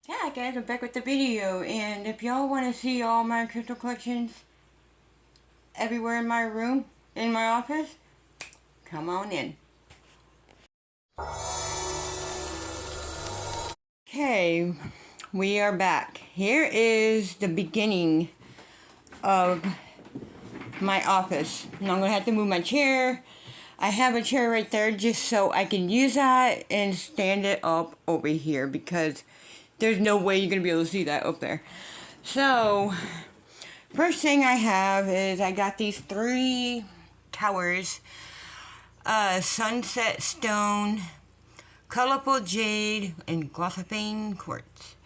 Yeah guys, I'm back with the video, and if y'all want to see all my crystal collections everywhere in my room, in my office, come on in. Okay, we are back. Here is the beginning of my office. Now I'm going to have to move my chair. I have a chair right there just so I can use that and stand it up over here because there's no way you're going to be able to see that up there. So, first thing I have is I got these 3 towers. Sunset stone, colorful jade, and glossopane quartz.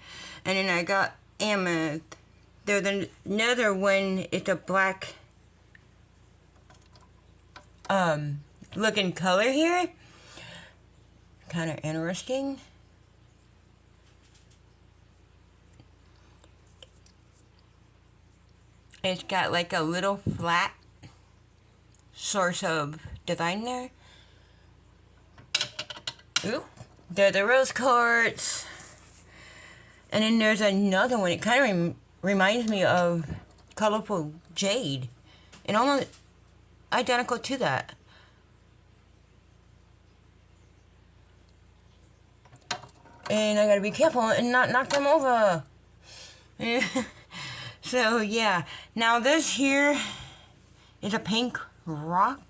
And then I got amethyst. There's another one, it's a black looking color here. Kind of interesting. It's got like a little flat source of design there. Ooh, there's the rose quartz. And then there's another one. It kind of reminds me of colorful jade. And almost identical to that. And I gotta be careful and not knock them over. So yeah, now this here is a pink rock,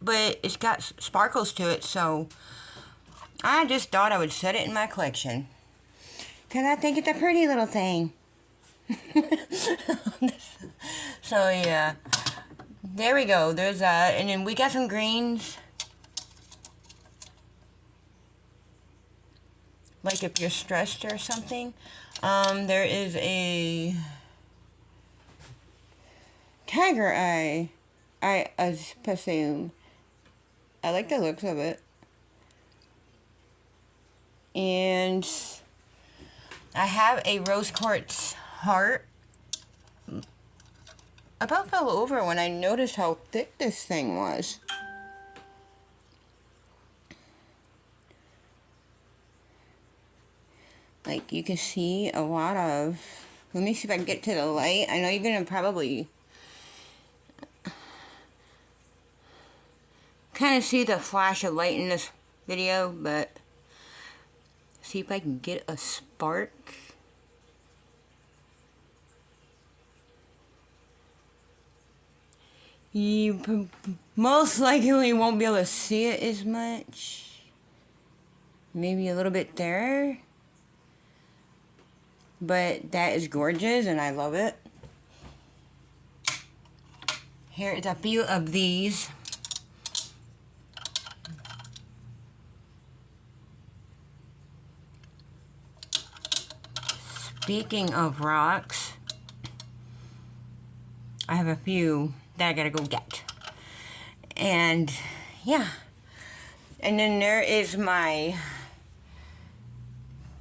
but it's got sparkles to it, so I just thought I would set it in my collection because I think it's a pretty little thing. So yeah, there we go, there's that. And then we got some greens, like if you're stressed or something. There is a tiger eye. I assume. I like the looks of it. And I have a rose quartz heart. I about fell over when I noticed how thick this thing was. Like you can see a lot of, let me see if I can get to the light. I know you're gonna probably kind of see the flash of light in this video, but see if I can get a spark. You most likely won't be able to see it as much. Maybe a little bit there. But that is gorgeous and I love it. Here is a few of these. Speaking of rocks, I have a few that I gotta go get. And yeah. And then there is my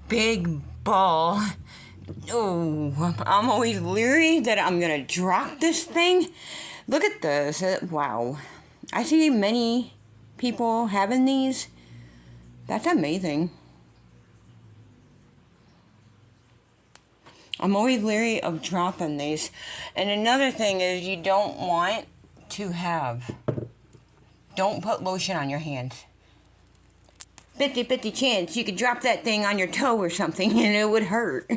big ball. Oh, I'm always leery that I'm gonna drop this thing. Look at this. Wow. I see many people having these. That's amazing. I'm always leery of dropping these. And another thing is you don't want to have, don't put lotion on your hands. 50-50 chance you could drop that thing on your toe or something and it would hurt.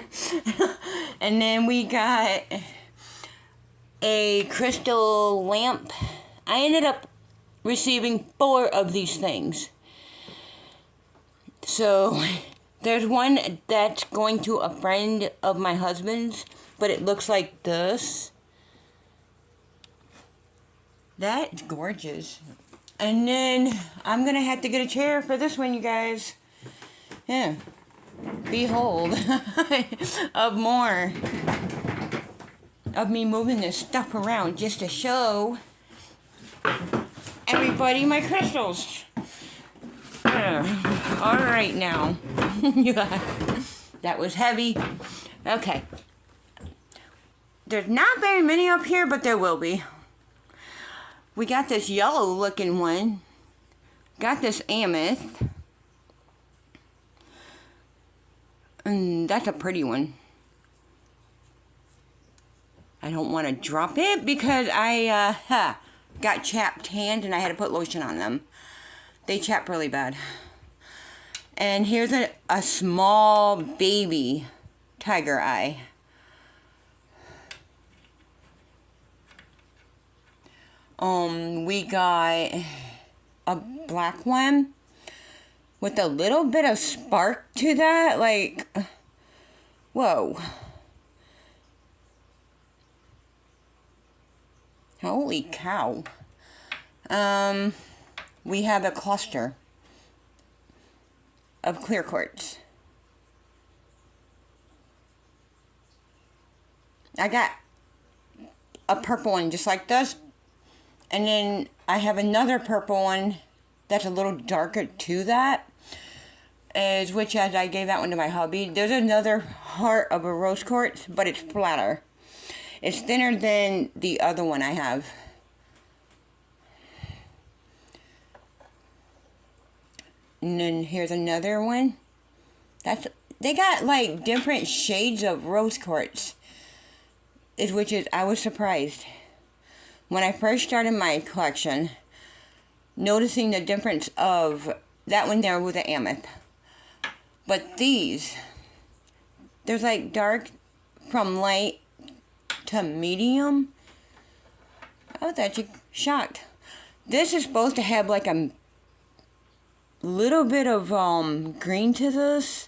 And then we got a crystal lamp. I ended up receiving 4 of these things. So there's one that's going to a friend of my husband's, but it looks like this. That's gorgeous. And then I'm going to have to get a chair for this one, you guys. Yeah. Behold. Of more. Of me moving this stuff around just to show everybody my crystals. Alright now. That was heavy. Okay. There's not very many up here, but there will be. We got this yellow looking one. Got this amethyst. That's a pretty one. I don't want to drop it because I got chapped hands and I had to put lotion on them. They chap really bad. And here's a small baby tiger eye. We got a black one with a little bit of spark to that. Like, whoa. Holy cow. We have a cluster of clear quartz. I got a purple one just like this. And then I have another purple one that's a little darker to that. As I gave that one to my hubby. There's another heart of a rose quartz, but it's flatter. It's thinner than the other one I have. And then here's another one. They got like different shades of rose quartz. I was surprised. When I first started my collection, noticing the difference of that one there with the amethyst. But these, there's like dark from light to medium. I was actually shocked. This is supposed to have like a little bit of green to this.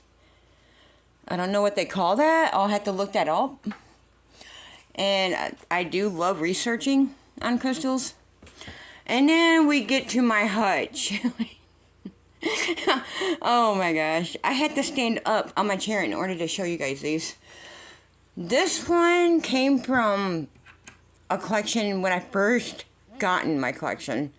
I don't know what they call that. I'll have to look that up. And I do love researching on crystals. And then we get to my hutch. Oh my gosh. I had to stand up on my chair in order to show you guys these. This one came from a collection when I first got in my collection.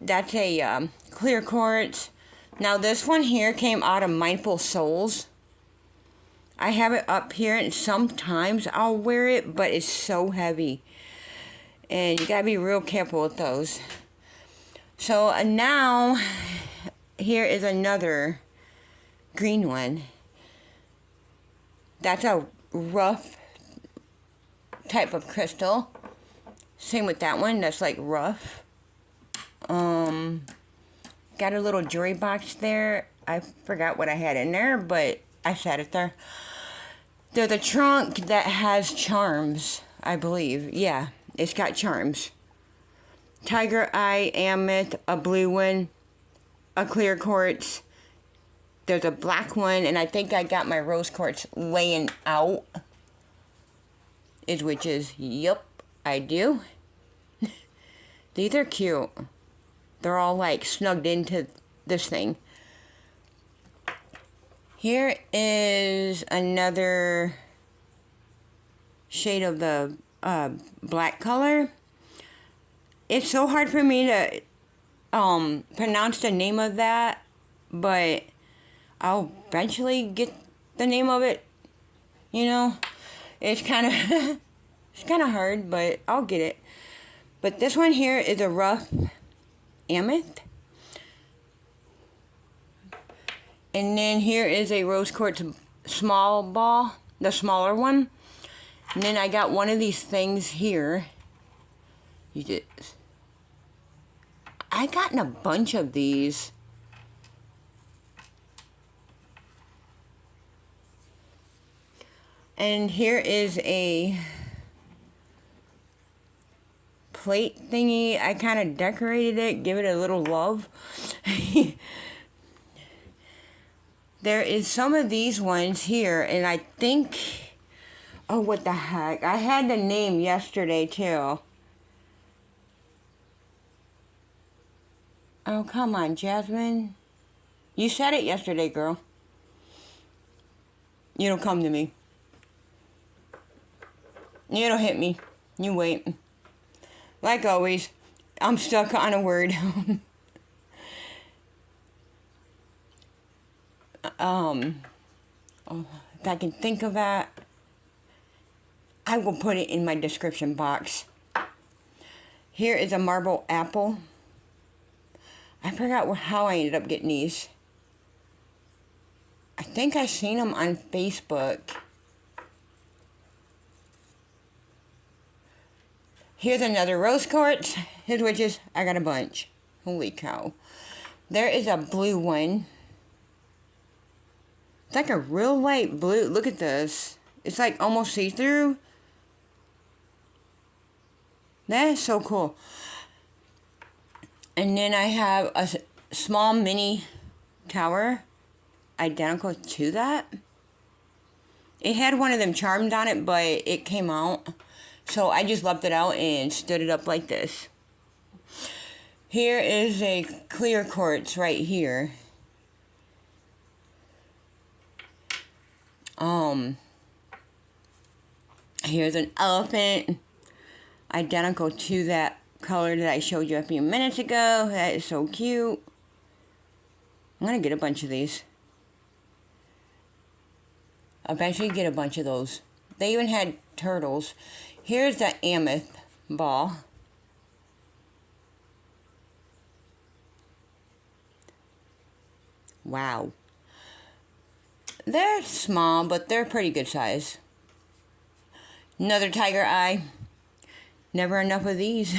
That's a clear quartz. Now this one here came out of Mindful Souls. I have it up here and sometimes I'll wear it, but it's so heavy. And you gotta be real careful with those. So now, here is another green one. That's a rough type of crystal. Same with that one, that's like rough. Got a little jewelry box there. I forgot what I had in there, but I set it there. There's a trunk that has charms, I believe. Yeah, it's got charms. Tiger eye, amethyst, a blue one, a clear quartz. There's a black one, and I think I got my rose quartz laying out. Yep, I do. These are cute. They're all like snugged into this thing. Here is another shade of the black color. It's so hard for me to pronounce the name of that, but I'll eventually get the name of it. You know, it's kind of it's kind of hard, but I'll get it. But this one here is a rough amethyst. And then here is a rose quartz small ball, the smaller one. And then I got one of these things here. I gotten a bunch of these. And here is a plate thingy. I kind of decorated it, give it a little love. There is some of these ones here, and I think, oh, what the heck? I had the name yesterday, too. Oh, come on, Jasmine. You said it yesterday, girl. You don't come to me. You don't hit me. You wait. Like always, I'm stuck on a word. If I can think of that, I will put it in my description box. Here is a marble apple. I forgot how I ended up getting these. think I seen them on Facebook. Here's another rose quartz. Here's witches. I got a bunch. Holy cow. There is a blue one. It's like a real light blue. Look at this. It's like almost see-through. That is so cool. And then I have a small mini tower identical to that. It had one of them charmed on it, but it came out. So I just left it out and stood it up like this. Here is a clear quartz right here. Here's an elephant identical to that color that I showed you a few minutes ago. That is so cute. I'm gonna get a bunch of these. Eventually get a bunch of those. They even had turtles. Here's the amethyst ball. Wow. They're small, but they're pretty good size. Another tiger eye. Never enough of these.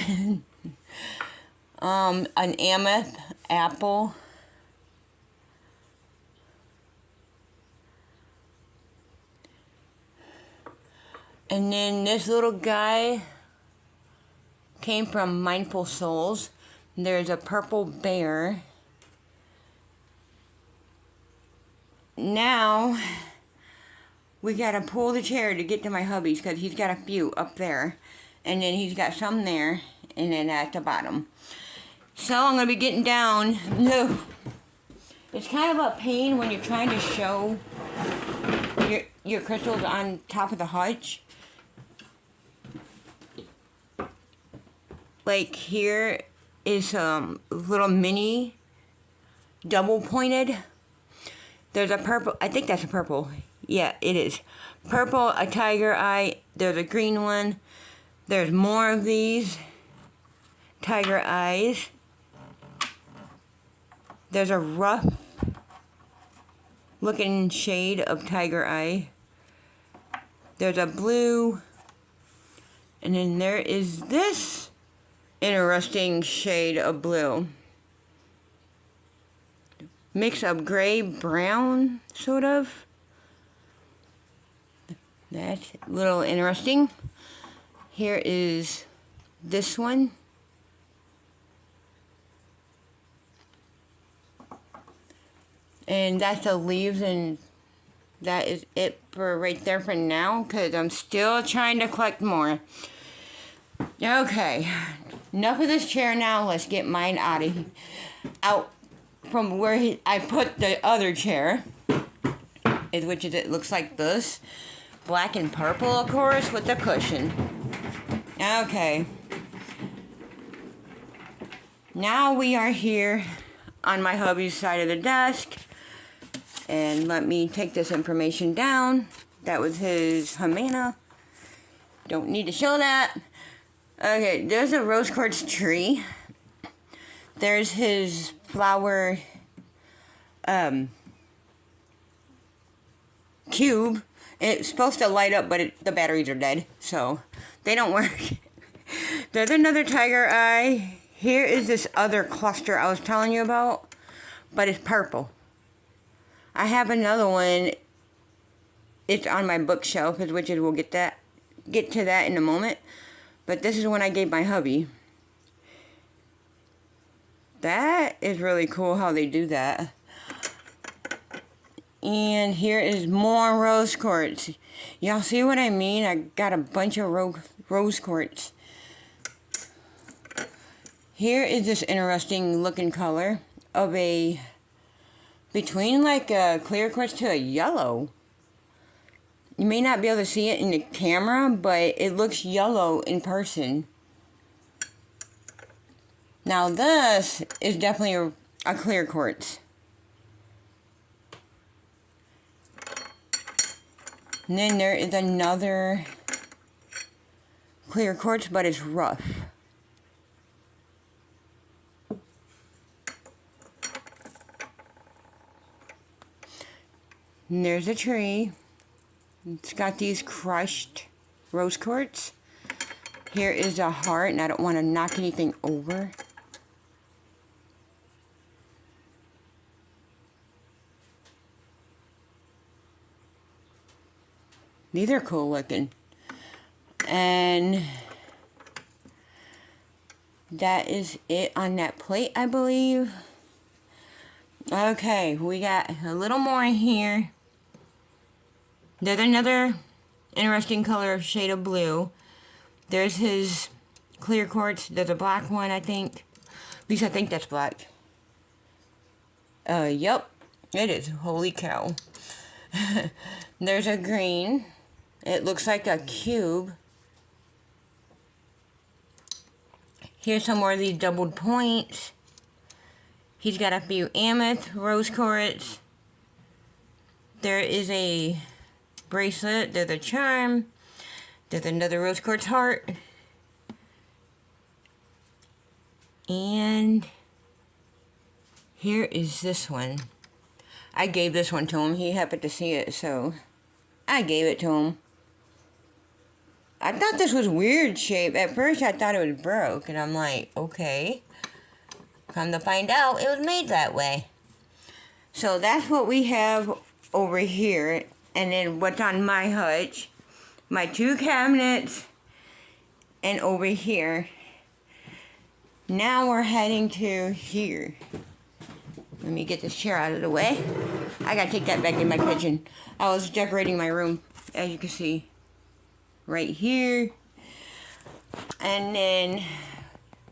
An amethyst apple. And then this little guy came from Mindful Souls. There's a purple bear. Now, we gotta pull the chair to get to my hubby's because he's got a few up there. And then he's got some there, and then at the bottom. So I'm gonna be getting down. No, it's kind of a pain when you're trying to show your crystals on top of the hutch. Like here is some little mini double pointed. There's a purple, I think that's a purple. Yeah, it is. Purple, a tiger eye. There's a green one. There's more of these tiger eyes. There's a rough looking shade of tiger eye. There's a blue. And then there is this interesting shade of blue. Mix of gray, brown, sort of. That's a little interesting. Here is this one. And that's the leaves, and that is it for right there for now, because I'm still trying to collect more. Okay, enough of this chair now. Let's get mine out from where I put the other chair, which is, it looks like this. Black and purple, of course, with the cushion. Okay. Now we are here on my hubby's side of the desk. And let me take this information down. That was his Humana. Don't need to show that. Okay, there's a rose quartz tree. There's his flower cube. It's supposed to light up, but the batteries are dead, so they don't work. There's another tiger eye. Here is this other cluster I was telling you about, but it's purple. I have another one. It's on my bookshelf, which is we'll get to that in a moment. But this is one I gave my hubby. That is really cool how they do that. And here is more rose quartz. Y'all see what I mean? I got a bunch of rose quartz. Here is this interesting looking color of between like a clear quartz to a yellow. You may not be able to see it in the camera, but it looks yellow in person. Now this is definitely a clear quartz. And then there is another clear quartz, but it's rough. And there's a tree. It's got these crushed rose quartz. Here is a heart, and I don't want to knock anything over. These are cool looking. And that is it on that plate, I believe. Okay, we got a little more in here. There's another interesting color of shade of blue. There's his clear quartz. There's a black one, I think. At least I think that's black. Yep, it is. Holy cow. There's a green. It looks like a cube. Here's some more of these doubled points. He's got a few amethyst rose quartz. There is a bracelet. There's a charm. There's another rose quartz heart. And here is this one. I gave this one to him. He happened to see it, so I gave it to him. I thought this was weird shape. At first I thought it was broke, and I'm like, okay. Come to find out, it was made that way. So that's what we have over here. And then what's on my hutch. My 2 cabinets. And over here. Now we're heading to here. Let me get this chair out of the way. I gotta take that back in my kitchen. I was decorating my room, as you can see. Right here. And then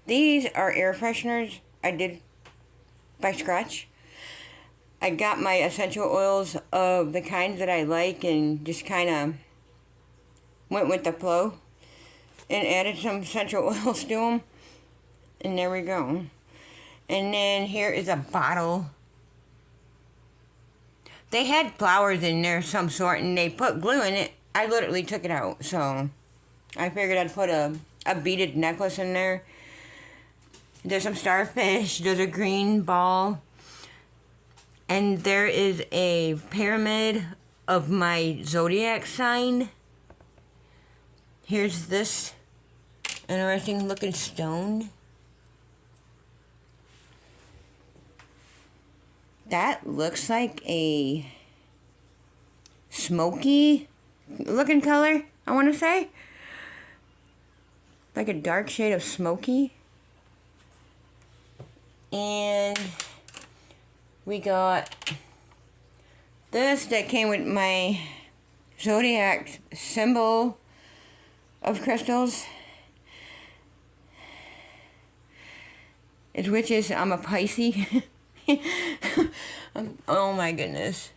these are air fresheners I did by scratch. I got my essential oils of the kinds that I like and just kind of went with the flow and added some essential oils to them. And there we go. And then here is a bottle. They had flowers in there of some sort and they put glue in it. I literally took it out, so I figured I'd put a beaded necklace in there. There's some starfish. There's a green ball. And there is a pyramid of my zodiac sign. Here's this interesting looking stone. That looks like a smoky looking color, I want to say. Like a dark shade of smoky. And we got this that came with my zodiac symbol of crystals. Which is, I'm a Pisces. Oh my goodness.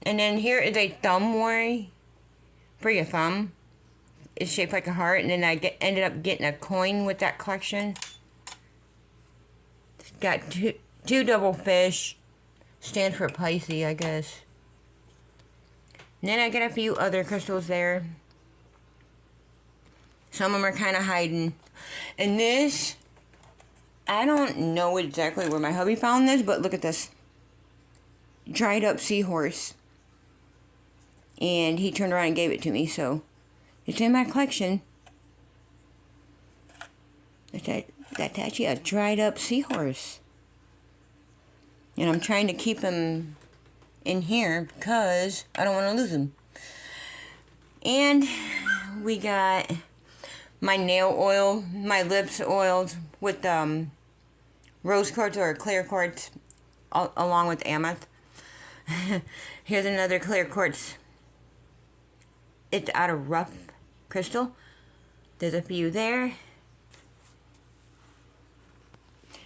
And then here is a thumb worry for your thumb. It's shaped like a heart, and then I ended up getting a coin with that collection. It's got two double fish. Stands for Pisces, I guess. And then I got a few other crystals there. Some of them are kind of hiding. And this, I don't know exactly where my hubby found this, but look at this. Dried up seahorse. And he turned around and gave it to me, so it's in my collection. That's actually a dried up seahorse. And I'm trying to keep him in here because I don't want to lose him. And we got my nail oil, my lips oiled with rose quartz or clear quartz along with amethyst. Here's another clear quartz. It's out of rough crystal. There's a few there.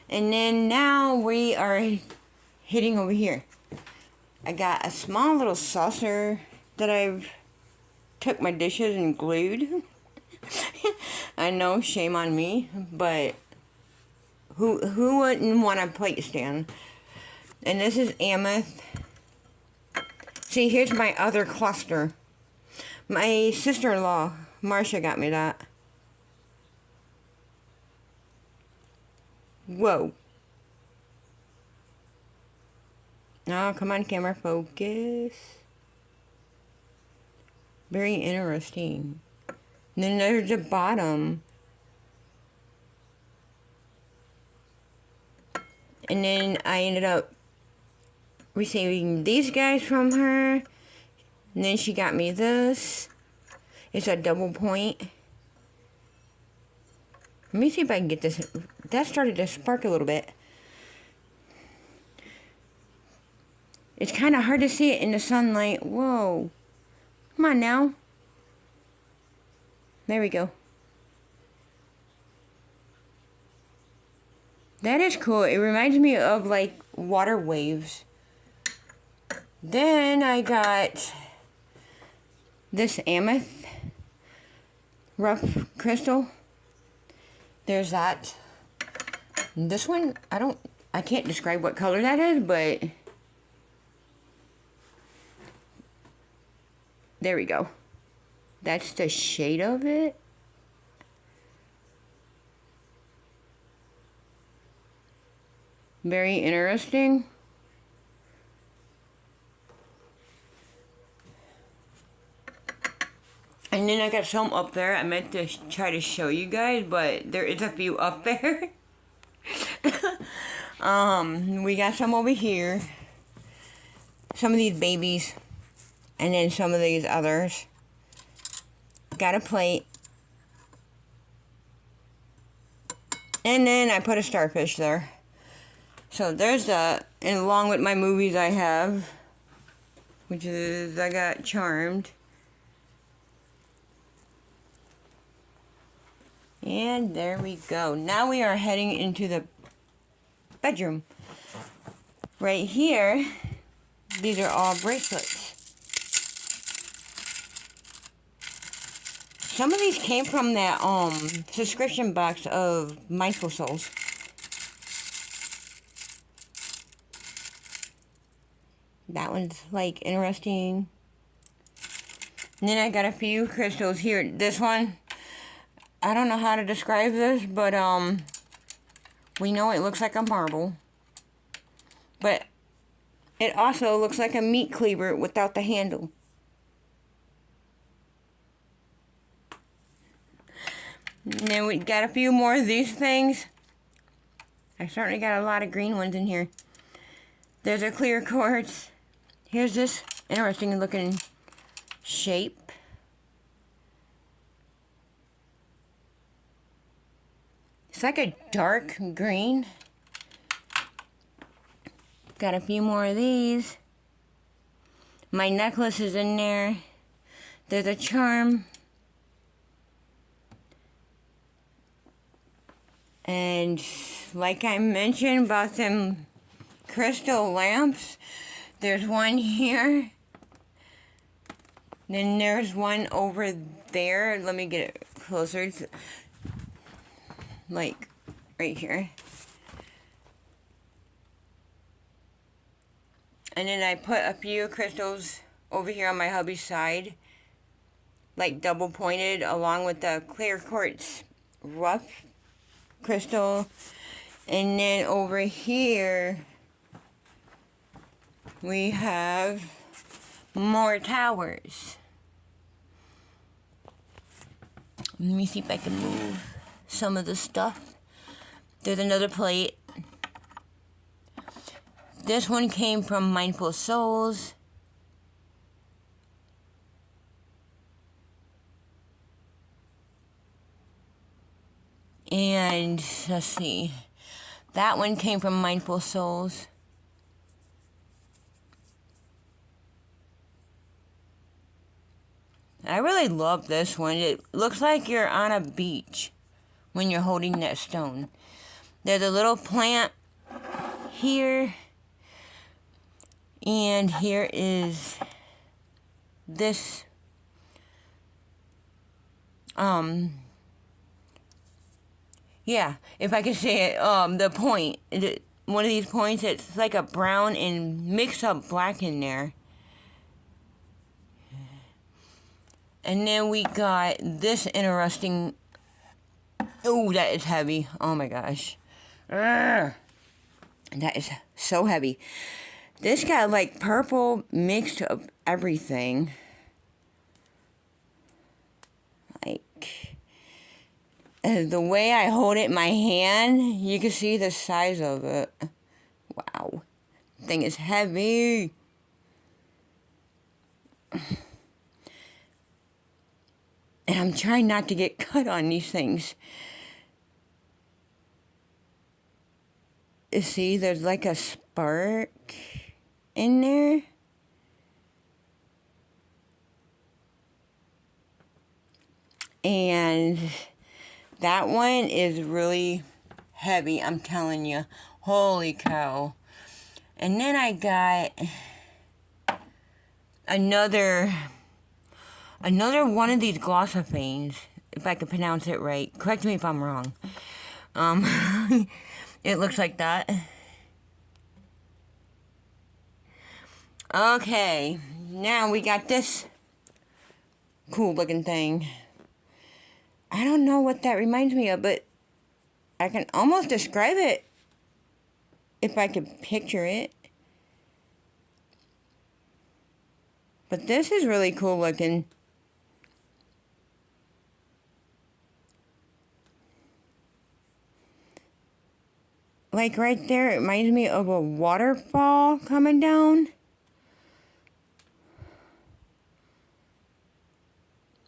And then now we are hitting over here. I got a small little saucer that I've took my dishes and glued. I know, shame on me, but who wouldn't want a plate stand? And this is amethyst. See, here's my other cluster. My sister-in-law, Marcia, got me that. Whoa. Oh, come on, camera, focus. Very interesting. And then there's the bottom. And then I ended up receiving these guys from her. And then she got me this. It's a double point. Let me see if I can get this. That started to spark a little bit. It's kind of hard to see it in the sunlight. Whoa. Come on now. There we go. That is cool. It reminds me of like water waves. Then I got this amethyst rough crystal. There's that. This one, I can't describe what color that is, but there we go. That's the shade of it. Very interesting. And then I got some up there. I meant to try to show you guys, but there is a few up there. We got some over here. Some of these babies. And then some of these others. Got a plate. And then I put a starfish there. So there's that. And along with my movies I have, which is, I got Charmed. And there we go. Now we are heading into the bedroom. Right here, these are all bracelets. Some of these came from that subscription box of Mindful Souls. That one's like interesting. And then I got a few crystals here. This one, I don't know how to describe this, but we know it looks like a marble. But it also looks like a meat cleaver without the handle. And then we got a few more of these things. I certainly got a lot of green ones in here. There's a clear quartz. Here's this interesting looking shape. It's like a dark green. Got a few more of these. My necklace is in there. There's a charm. And like I mentioned about them crystal lamps, there's one here. Then there's one over there. Let me get it closer. It's like right here. And then I put a few crystals over here on my hubby's side, like double pointed, along with the clear quartz rough crystal. And then over here we have more towers. Let me see if I can move some of the stuff. There's another plate. This one came from Mindful Souls. And let's see. That one came from Mindful Souls. I really love this one. It looks like you're on a beach when you're holding that stone. There's a little plant here. And here is this yeah, if I could say it, the point, one of these points, it's like a brown and mixed up black in there. And then we got this interesting, oh, that is heavy, oh my gosh. That is so heavy. This got like purple mixed of everything. Like, the way I hold it in my hand, you can see the size of it. Wow. Thing is heavy. And I'm trying not to get cut on these things. You see, there's like a spark in there. And that one is really heavy, I'm telling you. Holy cow. And then I got another one of these Glossophanes, if I can pronounce it right. Correct me if I'm wrong. It looks like that. Okay, now we got this cool looking thing. I don't know what that reminds me of, but I can almost describe it if I could picture it. But this is really cool looking. Like right there, it reminds me of a waterfall coming down.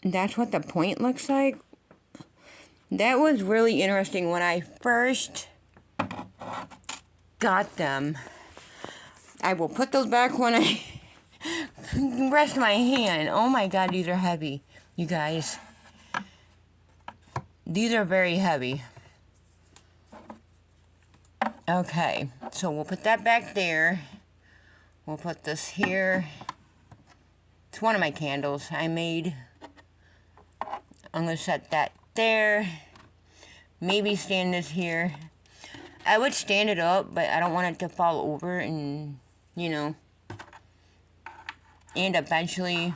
That's what the point looks like. That was really interesting when I first got them. I will put those back when I rest my hand. Oh my god, these are heavy, you guys. These are very heavy. Okay, so we'll put that back there. We'll put this here. It's one of my candles I made. I'm going to set that there. Maybe stand this here. I would stand it up, but I don't want it to fall over and, you know, and eventually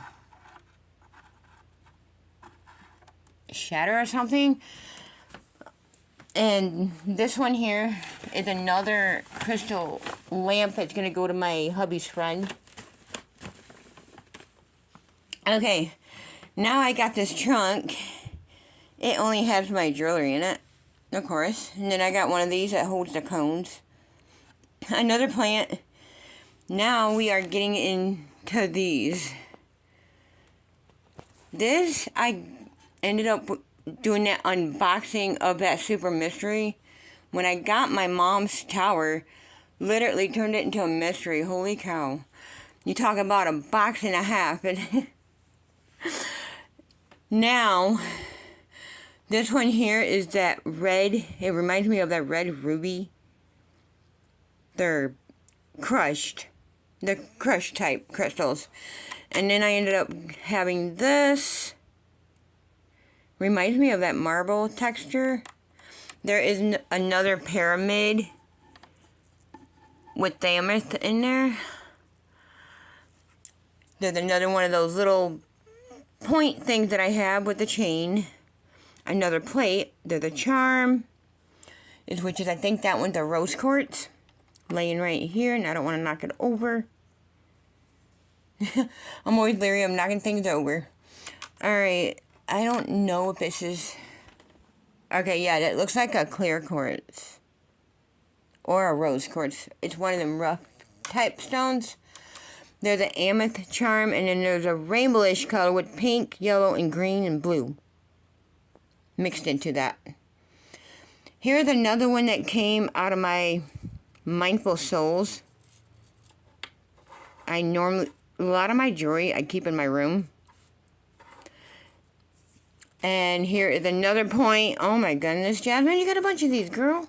shatter or something. And this one here is another crystal lamp that's going to go to my hubby's friend. Okay, now I got this trunk. It only has my jewelry in it, of course. And then I got one of these that holds the cones. Another plant. Now we are getting into these. This, I ended up doing that unboxing of that Super Mystery. When I got my mom's tower, literally turned it into a mystery. Holy cow. You talk about a box and a half. And now, this one here is that red. It reminds me of that red ruby. They're crushed. The crushed type crystals. And then I ended up having this. Reminds me of that marble texture. There is another pyramid with amethyst in there. There's another one of those little point things that I have with the chain. Another plate. There's a charm. Which is, I think that one's a rose quartz. Laying right here, and I don't want to knock it over. I'm always leery of knocking things over. Alright, I don't know if this is... Okay, yeah, that looks like a clear quartz. Or a rose quartz. It's one of them rough type stones. There's an amethyst charm, and then there's a rainbowish color with pink, yellow, and green, and blue mixed into that. Here's another one that came out of my Mindful Souls. A lot of my jewelry I keep in my room. And here is another point. Oh my goodness, Jasmine, you got a bunch of these, girl.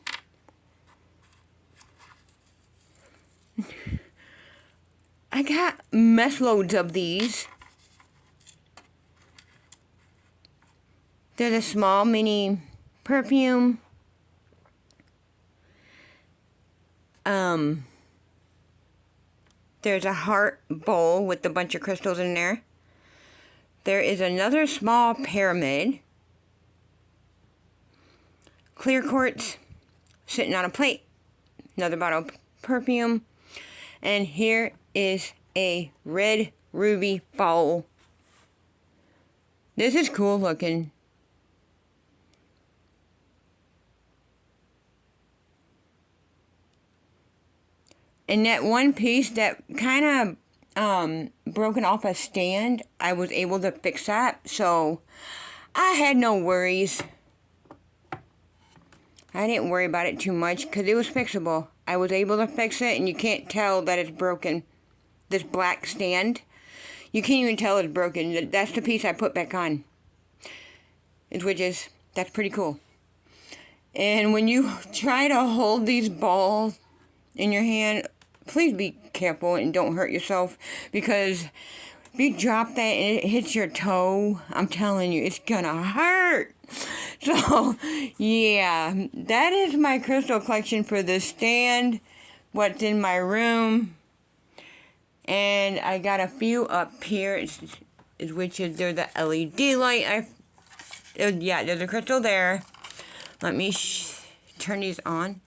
I got mess loads of these. There's a small mini perfume. There's a heart bowl with a bunch of crystals in there. There is another small pyramid. Clear quartz sitting on a plate. Another bottle of perfume. And here is a red ruby bowl. This is cool looking. And that one piece that kind of broken off a stand, I was able to fix that, so I had no worries. I didn't worry about it too much because it was fixable. I was able to fix it, and you can't tell that it's broken. This black stand, you can't even tell it's broken. That's the piece I put back on. That's pretty cool. And when you try to hold these balls in your hand, please be careful and don't hurt yourself, because if you drop that and it hits your toe, I'm telling you, it's gonna hurt. So, yeah, that is my crystal collection for the stand, what's in my room. And I got a few up here, which is there's the LED light. Yeah, there's a crystal there. Let me turn these on.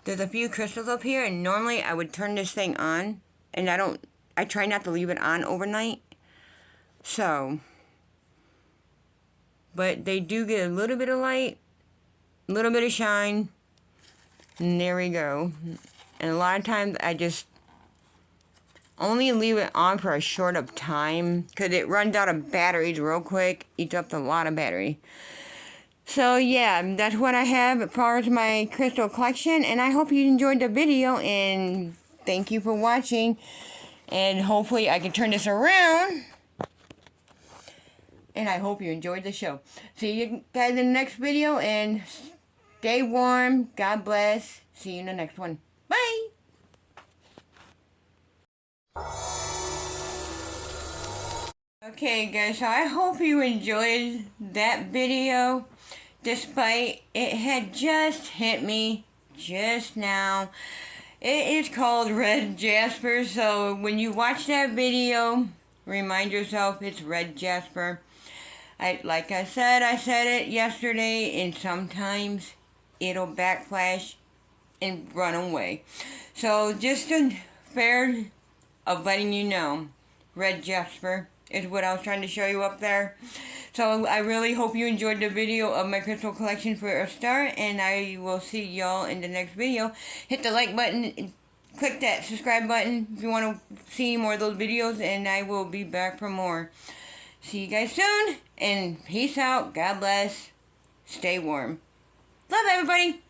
There's a few crystals up here, and normally I would turn this thing on, and I try not to leave it on overnight. So, but they do get a little bit of light, a little bit of shine, and there we go. And a lot of times I just only leave it on for a short of time, because it runs out of batteries real quick, eats up a lot of battery. So yeah, that's what I have as far as my crystal collection, and I hope you enjoyed the video, and thank you for watching, and hopefully I can turn this around, and I hope you enjoyed the show. See you guys in the next video, and stay warm, God bless, see you in the next one, bye! Okay guys, so I hope you enjoyed that video. Despite it had just hit me just now. It is called red jasper, so when you watch that video, remind yourself it's red jasper. Like I said it yesterday, and sometimes it'll backflash and run away. So just a fair of letting you know, red jasper is what I was trying to show you up there. So I really hope you enjoyed the video of my crystal collection for a start, and I will see y'all in the next video. Hit the like button, click that subscribe button if you want to see more of those videos, and I will be back for more. See you guys soon, and peace out, God bless, stay warm. Love everybody!